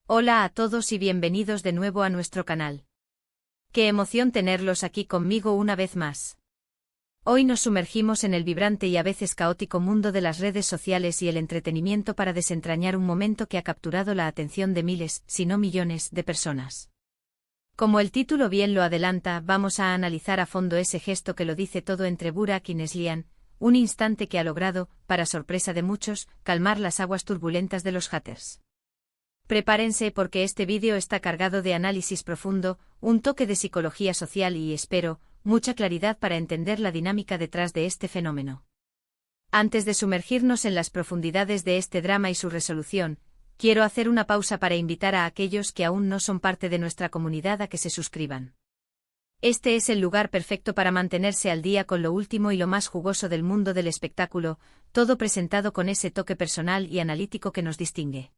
Hola a todos y bienvenidos de nuevo a nuestro canal. Qué emoción tenerlos aquí conmigo una vez más. Hoy nos sumergimos en el vibrante y a veces caótico mundo de las redes sociales y el entretenimiento para desentrañar un momento que ha capturado la atención de miles, si no millones, de personas. Como el título bien lo adelanta, vamos a analizar a fondo ese gesto que lo dice todo entre Burak y Neslihan, un instante que ha logrado, para sorpresa de muchos, calmar las aguas turbulentas de los haters. Prepárense porque este vídeo está cargado de análisis profundo, un toque de psicología social y, espero, mucha claridad para entender la dinámica detrás de este fenómeno. Antes de sumergirnos en las profundidades de este drama y su resolución, quiero hacer una pausa para invitar a aquellos que aún no son parte de nuestra comunidad a que se suscriban. Este es el lugar perfecto para mantenerse al día con lo último y lo más jugoso del mundo del espectáculo, todo presentado con ese toque personal y analítico que nos distingue.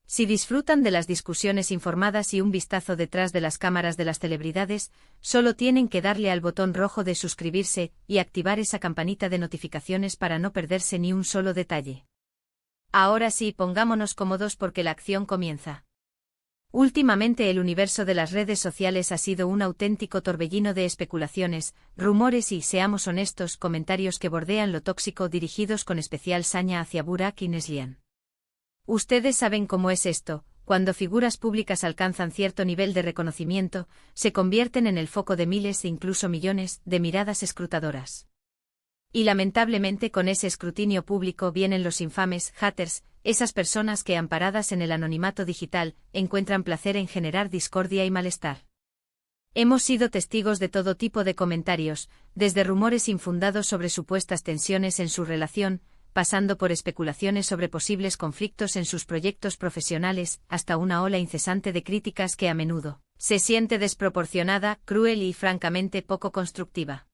Si disfrutan de las discusiones informadas y un vistazo detrás de las cámaras de las celebridades, solo tienen que darle al botón rojo de suscribirse y activar esa campanita de notificaciones para no perderse ni un solo detalle. Ahora sí, pongámonos cómodos porque la acción comienza. Últimamente el universo de las redes sociales ha sido un auténtico torbellino de especulaciones, rumores y, seamos honestos, comentarios que bordean lo tóxico dirigidos con especial saña hacia Burak y Neslihan. Ustedes saben cómo es esto, cuando figuras públicas alcanzan cierto nivel de reconocimiento, se convierten en el foco de miles e incluso millones de miradas escrutadoras. Y lamentablemente con ese escrutinio público vienen los infames haters, esas personas que, amparadas en el anonimato digital, encuentran placer en generar discordia y malestar. Hemos sido testigos de todo tipo de comentarios, desde rumores infundados sobre supuestas tensiones en su relación, pasando por especulaciones sobre posibles conflictos en sus proyectos profesionales, hasta una ola incesante de críticas que a menudo se siente desproporcionada, cruel y francamente poco constructiva.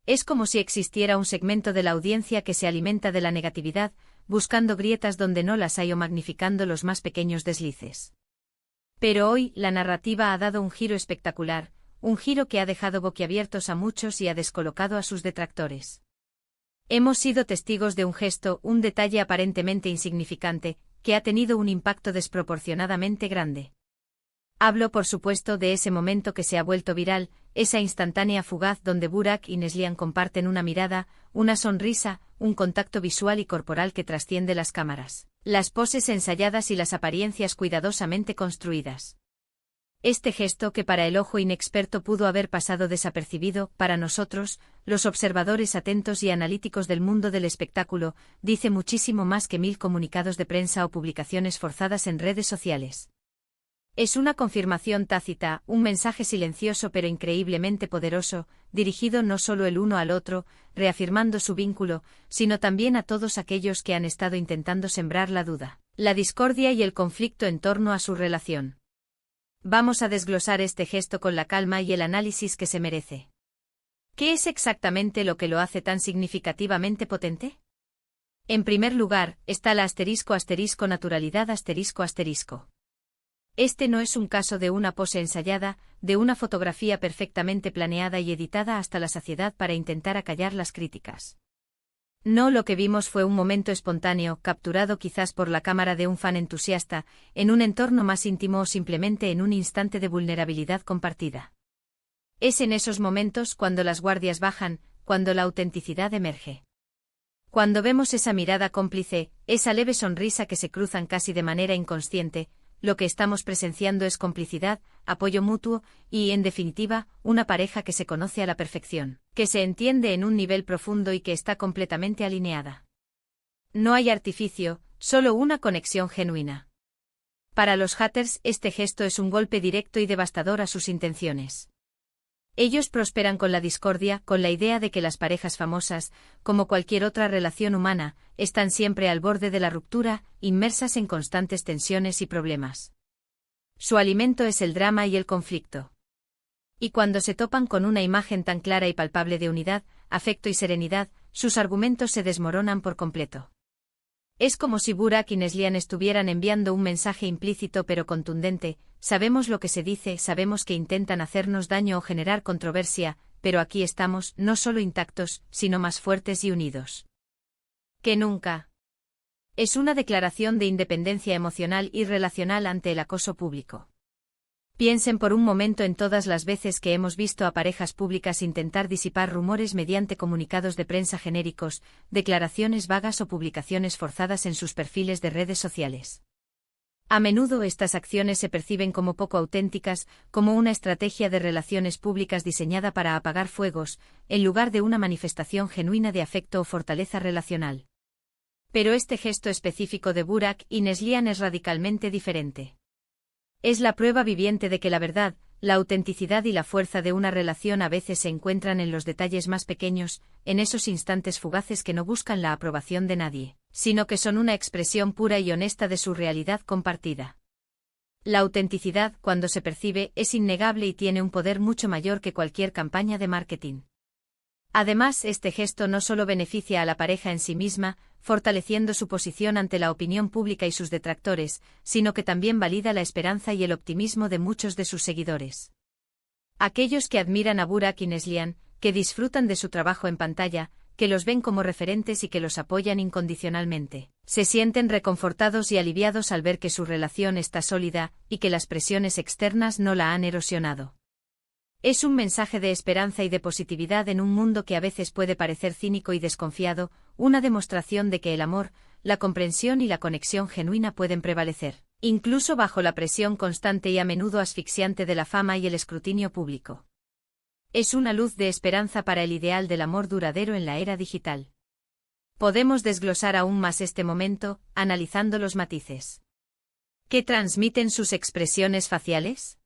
Es como si existiera un segmento de la audiencia que se alimenta de la negatividad, buscando grietas donde no las hay o magnificando los más pequeños deslices. Pero hoy, la narrativa ha dado un giro espectacular, un giro que ha dejado boquiabiertos a muchos y ha descolocado a sus detractores. Hemos sido testigos de un gesto, un detalle aparentemente insignificante, que ha tenido un impacto desproporcionadamente grande. Hablo, por supuesto, de ese momento que se ha vuelto viral, esa instantánea fugaz donde Burak y Neslihan comparten una mirada, una sonrisa, un contacto visual y corporal que trasciende las cámaras, las poses ensayadas y las apariencias cuidadosamente construidas. Este gesto que para el ojo inexperto pudo haber pasado desapercibido, para nosotros, los observadores atentos y analíticos del mundo del espectáculo, dice muchísimo más que 1000 comunicados de prensa o publicaciones forzadas en redes sociales. Es una confirmación tácita, un mensaje silencioso pero increíblemente poderoso, dirigido no solo el uno al otro, reafirmando su vínculo, sino también a todos aquellos que han estado intentando sembrar la duda, la discordia y el conflicto en torno a su relación. Vamos a desglosar este gesto con la calma y el análisis que se merece. ¿Qué es exactamente lo que lo hace tan significativamente potente? En primer lugar, está la **naturalidad**. Este no es un caso de una pose ensayada, de una fotografía perfectamente planeada y editada hasta la saciedad para intentar acallar las críticas. No, lo que vimos fue un momento espontáneo, capturado quizás por la cámara de un fan entusiasta, en un entorno más íntimo o simplemente en un instante de vulnerabilidad compartida. Es en esos momentos cuando las guardias bajan, cuando la autenticidad emerge. Cuando vemos esa mirada cómplice, esa leve sonrisa que se cruzan casi de manera inconsciente, lo que estamos presenciando es complicidad, apoyo mutuo y, en definitiva, una pareja que se conoce a la perfección, que se entiende en un nivel profundo y que está completamente alineada. No hay artificio, solo una conexión genuina. Para los haters, este gesto es un golpe directo y devastador a sus intenciones. Ellos prosperan con la discordia, con la idea de que las parejas famosas, como cualquier otra relación humana, están siempre al borde de la ruptura, inmersas en constantes tensiones y problemas. Su alimento es el drama y el conflicto. Y cuando se topan con una imagen tan clara y palpable de unidad, afecto y serenidad, sus argumentos se desmoronan por completo. Es como si Burak y Neslihan estuvieran enviando un mensaje implícito pero contundente: sabemos lo que se dice, sabemos que intentan hacernos daño o generar controversia, pero aquí estamos, no solo intactos, sino más fuertes y unidos que nunca. Es una declaración de independencia emocional y relacional ante el acoso público. Piensen por un momento en todas las veces que hemos visto a parejas públicas intentar disipar rumores mediante comunicados de prensa genéricos, declaraciones vagas o publicaciones forzadas en sus perfiles de redes sociales. A menudo estas acciones se perciben como poco auténticas, como una estrategia de relaciones públicas diseñada para apagar fuegos, en lugar de una manifestación genuina de afecto o fortaleza relacional. Pero este gesto específico de Burak y Neslihan es radicalmente diferente. Es la prueba viviente de que la verdad, la autenticidad y la fuerza de una relación a veces se encuentran en los detalles más pequeños, en esos instantes fugaces que no buscan la aprobación de nadie, sino que son una expresión pura y honesta de su realidad compartida. La autenticidad, cuando se percibe, es innegable y tiene un poder mucho mayor que cualquier campaña de marketing. Además, este gesto no solo beneficia a la pareja en sí misma, fortaleciendo su posición ante la opinión pública y sus detractores, sino que también valida la esperanza y el optimismo de muchos de sus seguidores. Aquellos que admiran a Burak y Neslihan, que disfrutan de su trabajo en pantalla, que los ven como referentes y que los apoyan incondicionalmente, se sienten reconfortados y aliviados al ver que su relación está sólida y que las presiones externas no la han erosionado. Es un mensaje de esperanza y de positividad en un mundo que a veces puede parecer cínico y desconfiado, una demostración de que el amor, la comprensión y la conexión genuina pueden prevalecer, incluso bajo la presión constante y a menudo asfixiante de la fama y el escrutinio público. Es una luz de esperanza para el ideal del amor duradero en la era digital. Podemos desglosar aún más este momento, analizando los matices. ¿Qué transmiten sus expresiones faciales?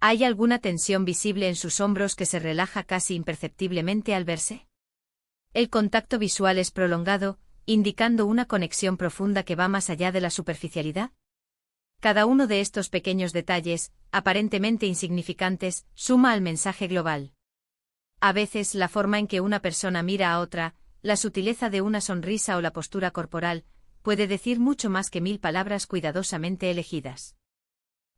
¿Hay alguna tensión visible en sus hombros que se relaja casi imperceptiblemente al verse? El contacto visual es prolongado, indicando una conexión profunda que va más allá de la superficialidad. Cada uno de estos pequeños detalles, aparentemente insignificantes, suma al mensaje global. A veces la forma en que una persona mira a otra, la sutileza de una sonrisa o la postura corporal, puede decir mucho más que 1000 palabras cuidadosamente elegidas.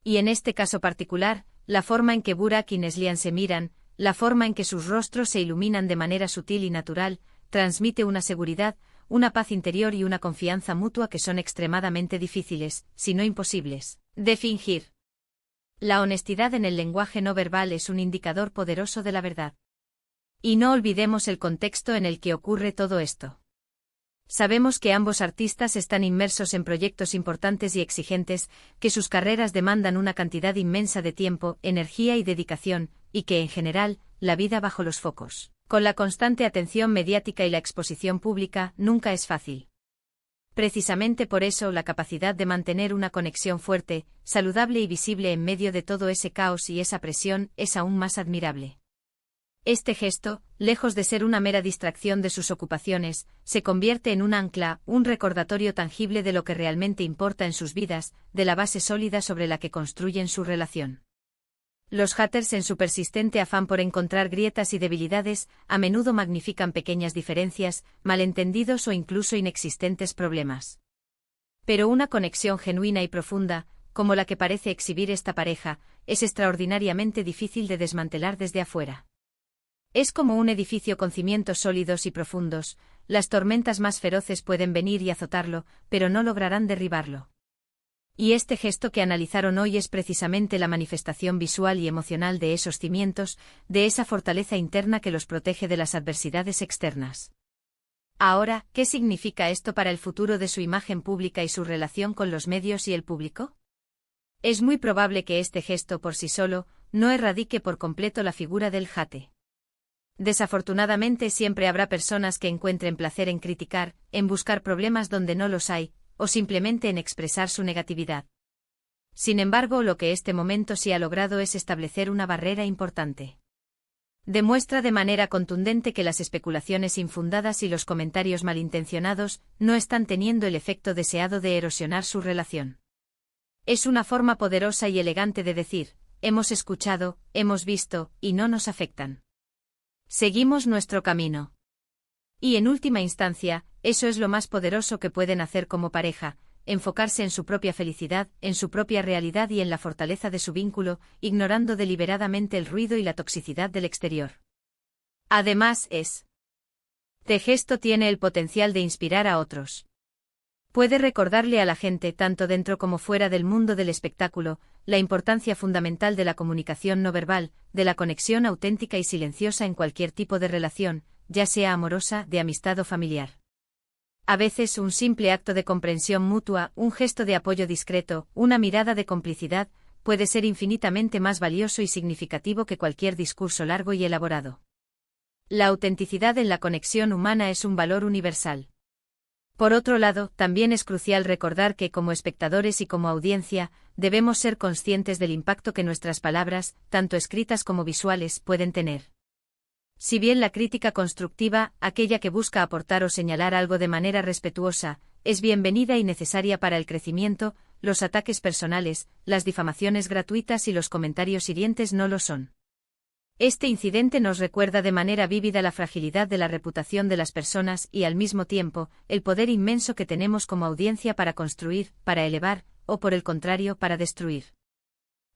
Y en este caso particular, la forma en que Burak y Neslihan se miran, la forma en que sus rostros se iluminan de manera sutil y natural, transmite una seguridad, una paz interior y una confianza mutua que son extremadamente difíciles, si no imposibles, de fingir. La honestidad en el lenguaje no verbal es un indicador poderoso de la verdad. Y no olvidemos el contexto en el que ocurre todo esto. Sabemos que ambos artistas están inmersos en proyectos importantes y exigentes, que sus carreras demandan una cantidad inmensa de tiempo, energía y dedicación, y que en general, la vida bajo los focos, con la constante atención mediática y la exposición pública, nunca es fácil. Precisamente por eso la capacidad de mantener una conexión fuerte, saludable y visible en medio de todo ese caos y esa presión es aún más admirable. Este gesto, lejos de ser una mera distracción de sus ocupaciones, se convierte en un ancla, un recordatorio tangible de lo que realmente importa en sus vidas, de la base sólida sobre la que construyen su relación. Los haters, en su persistente afán por encontrar grietas y debilidades, a menudo magnifican pequeñas diferencias, malentendidos o incluso inexistentes problemas. Pero una conexión genuina y profunda, como la que parece exhibir esta pareja, es extraordinariamente difícil de desmantelar desde afuera. Es como un edificio con cimientos sólidos y profundos, las tormentas más feroces pueden venir y azotarlo, pero no lograrán derribarlo. Y este gesto que analizaron hoy es precisamente la manifestación visual y emocional de esos cimientos, de esa fortaleza interna que los protege de las adversidades externas. Ahora, ¿qué significa esto para el futuro de su imagen pública y su relación con los medios y el público? Es muy probable que este gesto por sí solo no erradique por completo la figura del jate. Desafortunadamente siempre habrá personas que encuentren placer en criticar, en buscar problemas donde no los hay, o simplemente en expresar su negatividad. Sin embargo, lo que este momento sí ha logrado es establecer una barrera importante. Demuestra de manera contundente que las especulaciones infundadas y los comentarios malintencionados no están teniendo el efecto deseado de erosionar su relación. Es una forma poderosa y elegante de decir, hemos escuchado, hemos visto, y no nos afectan. Seguimos nuestro camino. Y en última instancia, eso es lo más poderoso que pueden hacer como pareja, enfocarse en su propia felicidad, en su propia realidad y en la fortaleza de su vínculo, ignorando deliberadamente el ruido y la toxicidad del exterior. Además, este gesto tiene el potencial de inspirar a otros. Puede recordarle a la gente, tanto dentro como fuera del mundo del espectáculo, la importancia fundamental de la comunicación no verbal, de la conexión auténtica y silenciosa en cualquier tipo de relación, ya sea amorosa, de amistad o familiar. A veces un simple acto de comprensión mutua, un gesto de apoyo discreto, una mirada de complicidad, puede ser infinitamente más valioso y significativo que cualquier discurso largo y elaborado. La autenticidad en la conexión humana es un valor universal. Por otro lado, también es crucial recordar que, como espectadores y como audiencia, debemos ser conscientes del impacto que nuestras palabras, tanto escritas como visuales, pueden tener. Si bien la crítica constructiva, aquella que busca aportar o señalar algo de manera respetuosa, es bienvenida y necesaria para el crecimiento, los ataques personales, las difamaciones gratuitas y los comentarios hirientes no lo son. Este incidente nos recuerda de manera vívida la fragilidad de la reputación de las personas y, al mismo tiempo, el poder inmenso que tenemos como audiencia para construir, para elevar, o por el contrario, para destruir.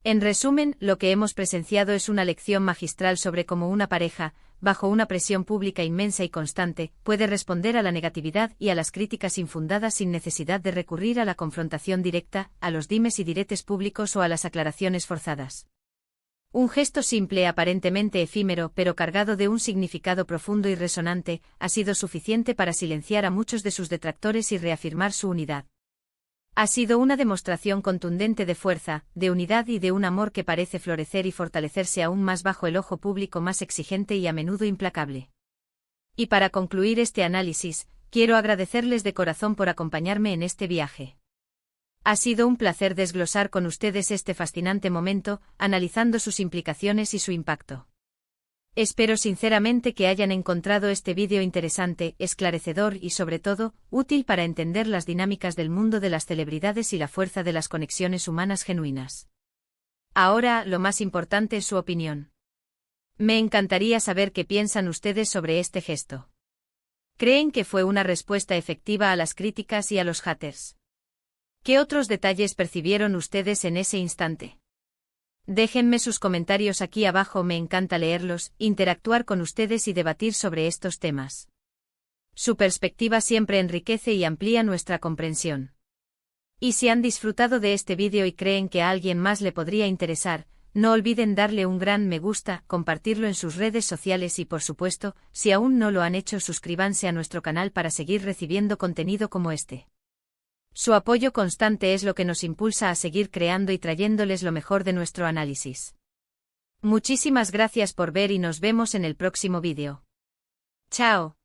En resumen, lo que hemos presenciado es una lección magistral sobre cómo una pareja, bajo una presión pública inmensa y constante, puede responder a la negatividad y a las críticas infundadas sin necesidad de recurrir a la confrontación directa, a los dimes y diretes públicos o a las aclaraciones forzadas. Un gesto simple, aparentemente efímero, pero cargado de un significado profundo y resonante, ha sido suficiente para silenciar a muchos de sus detractores y reafirmar su unidad. Ha sido una demostración contundente de fuerza, de unidad y de un amor que parece florecer y fortalecerse aún más bajo el ojo público más exigente y a menudo implacable. Y para concluir este análisis, quiero agradecerles de corazón por acompañarme en este viaje. Ha sido un placer desglosar con ustedes este fascinante momento, analizando sus implicaciones y su impacto. Espero sinceramente que hayan encontrado este vídeo interesante, esclarecedor y, sobre todo, útil para entender las dinámicas del mundo de las celebridades y la fuerza de las conexiones humanas genuinas. Ahora, lo más importante es su opinión. Me encantaría saber qué piensan ustedes sobre este gesto. ¿Creen que fue una respuesta efectiva a las críticas y a los haters? ¿Qué otros detalles percibieron ustedes en ese instante? Déjenme sus comentarios aquí abajo, me encanta leerlos, interactuar con ustedes y debatir sobre estos temas. Su perspectiva siempre enriquece y amplía nuestra comprensión. Y si han disfrutado de este vídeo y creen que a alguien más le podría interesar, no olviden darle un gran me gusta, compartirlo en sus redes sociales y, por supuesto, si aún no lo han hecho, suscríbanse a nuestro canal para seguir recibiendo contenido como este. Su apoyo constante es lo que nos impulsa a seguir creando y trayéndoles lo mejor de nuestro análisis. Muchísimas gracias por ver y nos vemos en el próximo vídeo. Chao.